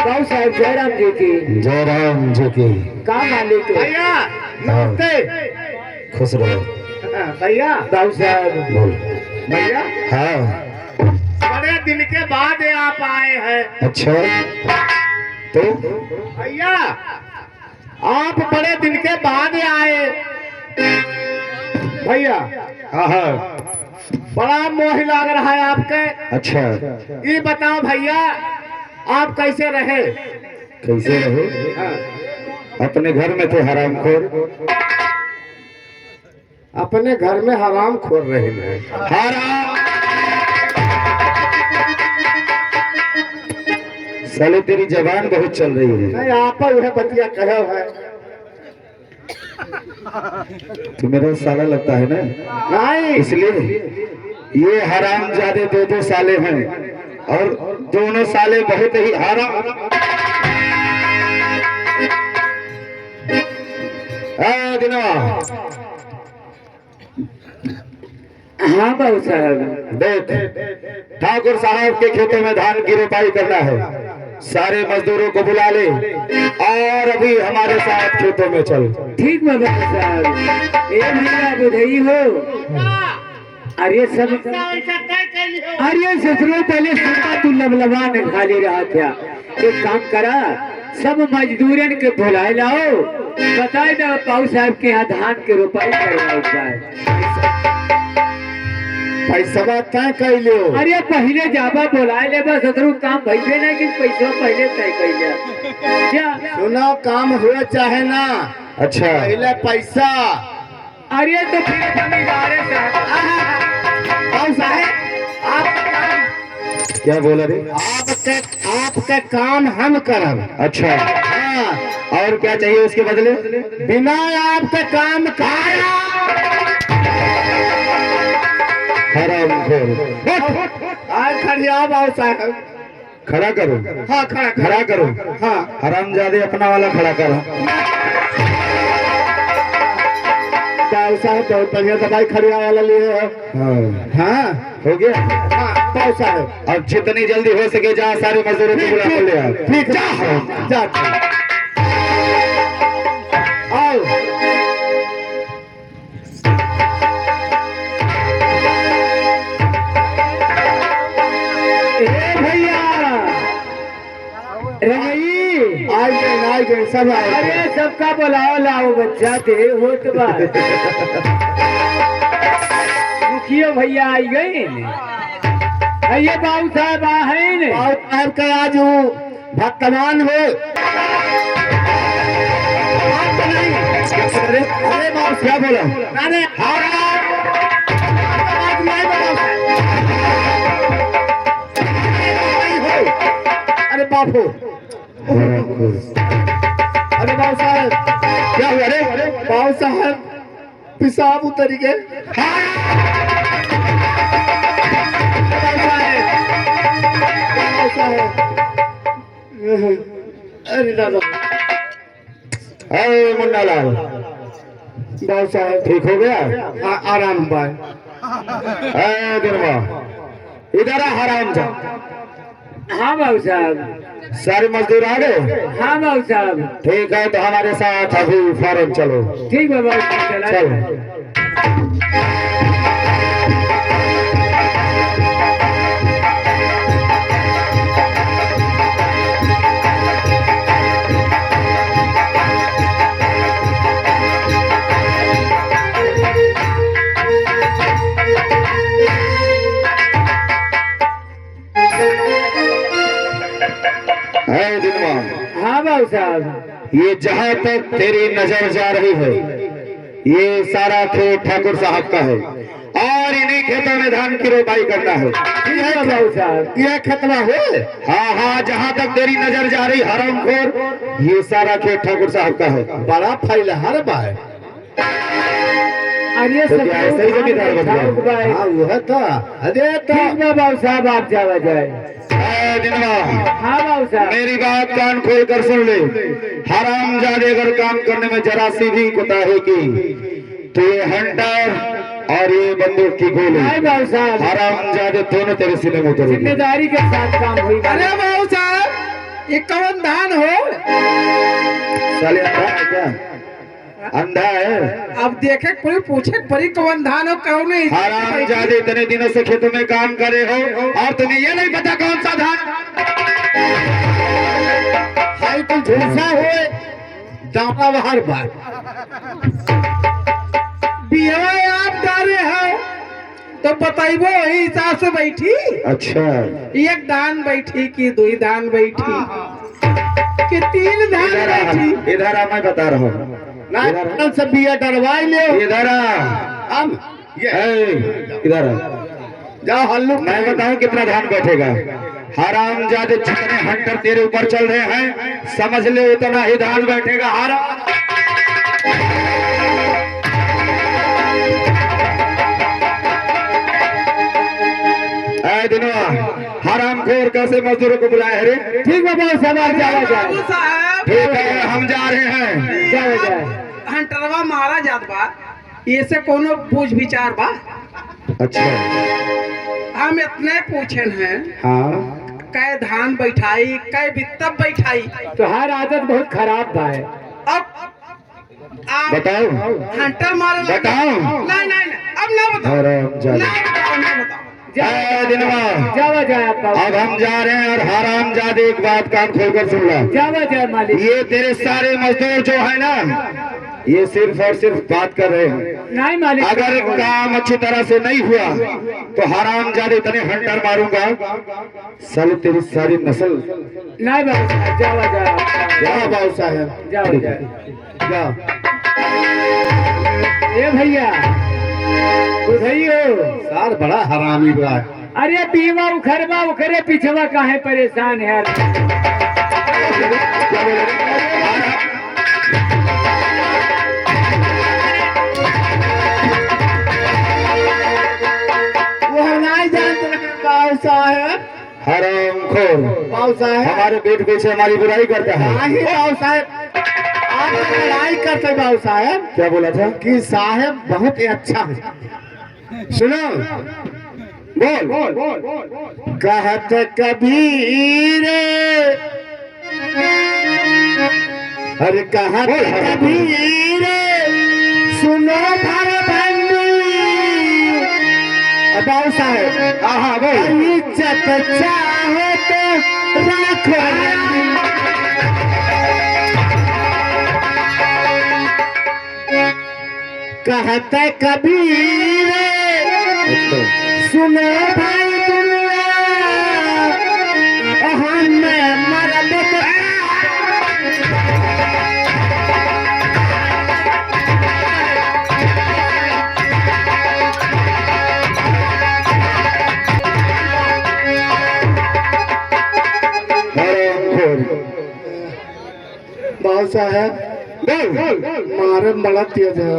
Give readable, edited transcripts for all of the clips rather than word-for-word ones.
बाबू साहब जयराम जी की। जयराम जी की। का मालिक भैया नमस्ते। खुश रहो भैया बाबू साहब। बोल। भैया हाँ बड़े दिन के बाद आप आए हैं। अच्छा तो भैया आप बड़े दिन के बाद आए भैया। हाँ हाँ बड़ा मोह लग रहा है आपके। अच्छा ये बताओ भैया आप कैसे रहे। कैसे रहे? हाँ। अपने घर में थे हरामखोर। अपने घर में हराम खोर रहे हैं। हराम साले तेरी जबान बहुत चल रही है। नहीं आप वह बतिया कहे है। तू मेरा साला लगता है ना, नहीं इसलिए ये हराम ज्यादा दो साले हैं और दोनों साले बहुत ही हराम। दिनवा हाँ बाबू साहब। देख, ठाकुर साहब के खेतों में धान की रोपाई करना है। सारे मजदूरों को बुला ले और अभी हमारे साथ खेतों में चल। ठीक है बाबू साहब। ए भैया बुधई हो। अरे सब अरे ससुरो पहले सुनता तू लबलबा ने खाली रहा था। एक काम करा, सब मजदूरन के बुलाए लाओ, बताए ना बाबू साहब के यहाँ धान के रोपाई करवाओ पाए। पैसा तय कर लो। अरे पहले जाबा बुलाए ले बस ससुरो काम भइबे ना कि पैसा पहले तय कर लिया क्या। सुनो काम हुए चाहे ना, अच्छा पहले पैसा। अरे तो फिर जमींदारे साहब क्या बोला रे? आपके काम हम करब। अच्छा हाँ, और क्या चाहिए उसके बदले? बिना आपके काम कर हरामखोर। आज खड़िया बाबू साहब। खड़ा करो। हाँ खड़ा करो। हाँ हरामजादे अपना वाला खड़ा करो। बाबू साहब बहुत बढ़िया दवाई खड़िया वाला लिए है। हाँ हाँ हो गया। हाँ बाबू साहब अब जितनी जल्दी हो सके जा सारे मजदूरों को बुला कर ले आ। ठीक है जा आओ। ए भैया रंगई आज गए सब आए। अरे सबका बुलाओ लाओ बच्चा दे हो तो बात। मुखियो भैया आई गए ये बाबू साहब है ने। बाबू साहब का आज भक्तमान हो। अरे बाबू क्या बोला? अरे अरे बापू। अरे बाबू साहब क्या हुआ रे? बाबू साहब पेशाब उतर गए। अरे दादा अरे मुन्ना लाल बाबू साहब ठीक हो गया? आराम पाए। अरे दिनवा इधर आ हराम जा। हाँ बाबू साहब। सारे मजदूर आ गए? हाँ बाबू साहब। ठीक है तो हमारे साथ अभी फौरन चलो। ठीक है बाबू साहब चल। है दिनवा, हाँ बाबू साहब। ये जहाँ तक तेरी नजर जा रही है ये सारा खेत ठाकुर साहब का है और इन्हीं खेतों में धान की रोपाई करना है। ठीक है बाबू साहब। यह खतरा है। हाँ हाँ जहाँ तक तेरी नजर जा रही हरामखोर ये सारा खेत ठाकुर साहब का है। बड़ा फैल हर बार। अरे तो क्या ऐसा ही जमींदार बन गया? हाँ वह तो अरे तो ठीक है बाबू साहब आप जावा जाए। दिनवा हाँ बाबू साहब। मेरी बात कान खोल कर सुन ले। हरामजादे अगर काम करने में जरा सी भी कोताही की तो ये हंटर और ये बंदूक की गोली नहीं बाबू साहब। हरामजादे दोनों तेरे सीने में उतरेगी। जिम्मेदारी के साथ काम हुई। अरे बाबू साहब ये कौन धान हो? साले अंधा है क्या? अंधा है? अब देखे पूरी पूछे परी कौन धान हो कौन है? हराम जादे इतने दिनों से खेतों में काम करे हो और तुम्हें ये नहीं पता कौन सा धान? भाई तुम झूठा हो दाना बाहर बार बिया आप डाले हो तो बताइबो वही हिसाब से बैठी। अच्छा, एक दान बैठी कि दो दान बैठी कि तीन दान इधर आ, बैठी? इधर आ, मैं बता रहा हूँ। ना सब बिया डरवाई ले इधर आ, हम इधर आ। जाओ हल्लू मैं बताऊं कितना धान बैठेगा? हराम जादे जितने हंटर तेरे ऊपर चल रहे हैं समझ ले उतना ही धान बैठेगा। हराम दिनों हराम खोर कैसे मजदूरों को बुलाए है रे? ठीक है बहुत सवाल जावा जाए। बाबू साहब ठीक है, हम जा रहे हैं। जाओ जाए। हंटरवा मारा जात बा ये से कोनो पूछ विचार बा? अच्छा, हम इतने पूछन हैं हाँ, कै धान बैठाई कै बित्तब बैठाई तो हर आदत बहुत खराब बा है। अब आप बताओ हंटर मारे लगे। बताओ। नहीं नहीं नहीं, अब ना बताओ हराम जादे। ना बताओ ना बताओ। दिनवा जावा जाए आपका। अब हम जा रहे हैं और हराम जादे एक बात कान खोलकर सुन लो। जावा जाए मालिक। ये तेरे सारे मजदूर जो है ना ये सिर्फ और सिर्फ बात कर रहे हैं। नहीं मालिक। अगर काम अच्छी तरह से नहीं हुआ तो हराम जादे इतने हंटर मारूंगा साले तेरी सारी नस्ल। नहीं बाबू साहब जावा जाए आपका। जा बाबू साहब, जाओ जाए। जा। ए भैया बुझाइयो। सार बड़ा हरामी बा। अरे पीवा उखरवा उखरे पिछवा काहे परेशान है? क्या बोल रहे? वो नहीं जानते बाबू साहब। हराम खोर बाबू साहब हमारे पेट पीछे हमारी बुराई करता है। नहीं बाबू साहब आप लड़ाई करते बाबू साहब क्या बोला था? कि साहब बहुत ही अच्छा है। सुनो बोल। कहत कबीर अरे कहत कबीर सुनो भर बाबू साहब हाँ हाँ बोल। इज्जत चाहो तो राखो कहत कबीर सुनो भाई दुनिया हम मरद तो हराम खोर बाबू साहब बोल। मारे बड़ा तेज है।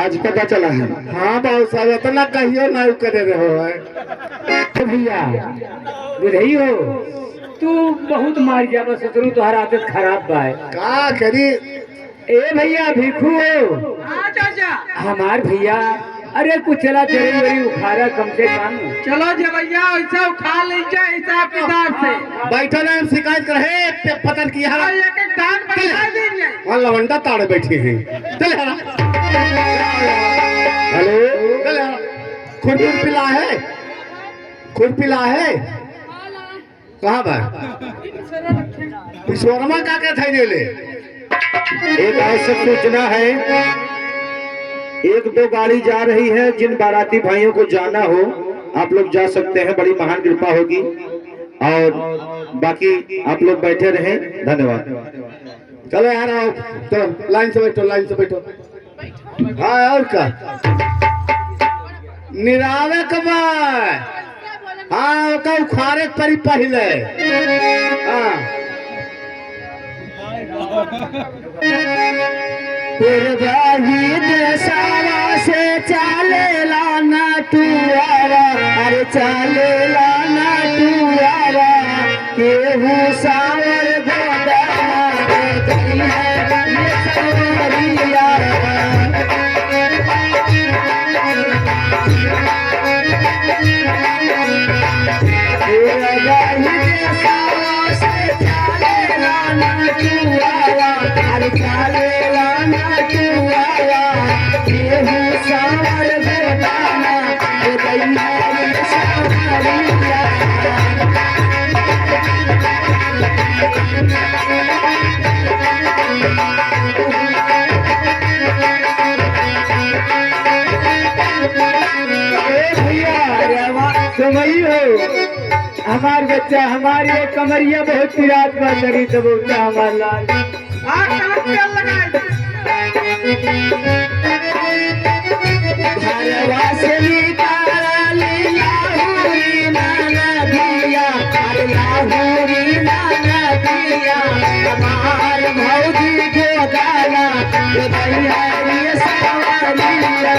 आज पता चला है। हाँ बाबू साहब इतना कहियो नहीं करे रहे हो है। भैया बुझाइयो तू बहुत मार जावा ससुरू तुहार आदत खराब बा है। का करी ए भैया भिखू हो हमार भैया। अरे कुछ चला तेरी मेरी उखाड़ा कम से कम। चलो जवैया ऐसा उठा लीजिए हिसाब किताब से। बैठो ना शिकायत करे पतन की यार एक एक दान बढ़ा दीजिए। वहाँ लवंडा ताड़े बैठे हैं। चल यार हेलो, चल यार खुरपी पिला है खुरपीला है कहाँ भाई विश्वकर्मा का क्या था ले एक आवश्यक सूचना है। एक दो गाड़ी जा रही है, जिन बाराती भाइयों को जाना हो आप लोग जा सकते हैं, बड़ी महान कृपा होगी। और बाकी आप लोग बैठे रहें, धन्यवाद। चलो यार आओ चलो लाइन से बैठो हाँ और क्या निरावे कमाए हाँ का उखाड़े परी पहले हाँ पुरवाही देसावा से चाले लाना तू आवा अरे चाले लाना तू आवा केहू सावर गोदाना गई है ये सवरिया पुरवाही देसावा से चुआवा अरे चाले लाना चुआवा केहू सावर बेदाना गोदैया रे सावरिया समझी हो हमार बच्चा हमारी एक कमरिया बहुत रात में लगी तो बोलता हमार लाल घरवा से निकाली लाहुरी नाना दिया अरे लाहुरी नाना दिया हमार भौजी को गाला गोदैया रे सावरिया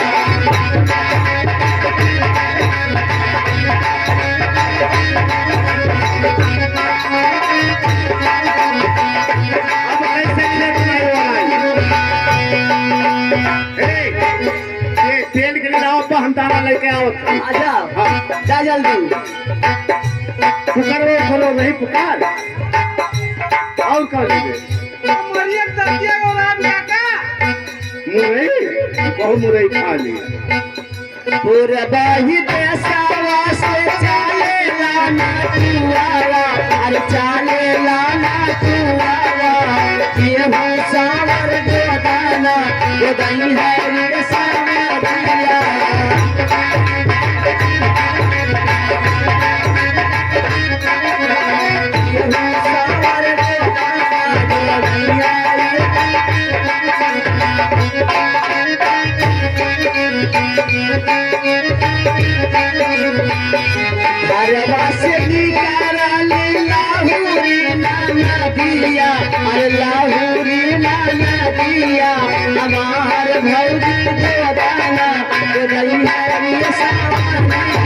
तेल के लिए आओ हम दाना लेके आओ आजा जा जल्दी पुकार वो खोलो नहीं पुकार और कर दीजिए मुरई बहु मुरई खा ली पूरबाही देशवा से चाले लाना चुआवा अरे चाले लाना चुआवा केहू सावर बेदाना गोदैया रे सावरिया केहू सावर बेदाना गोदैया घरवा से निकाली लाहुरी नाना दिया अरे लाहुरी नाना दिया हमार भौजी को दाना गोदैया रे सावरिया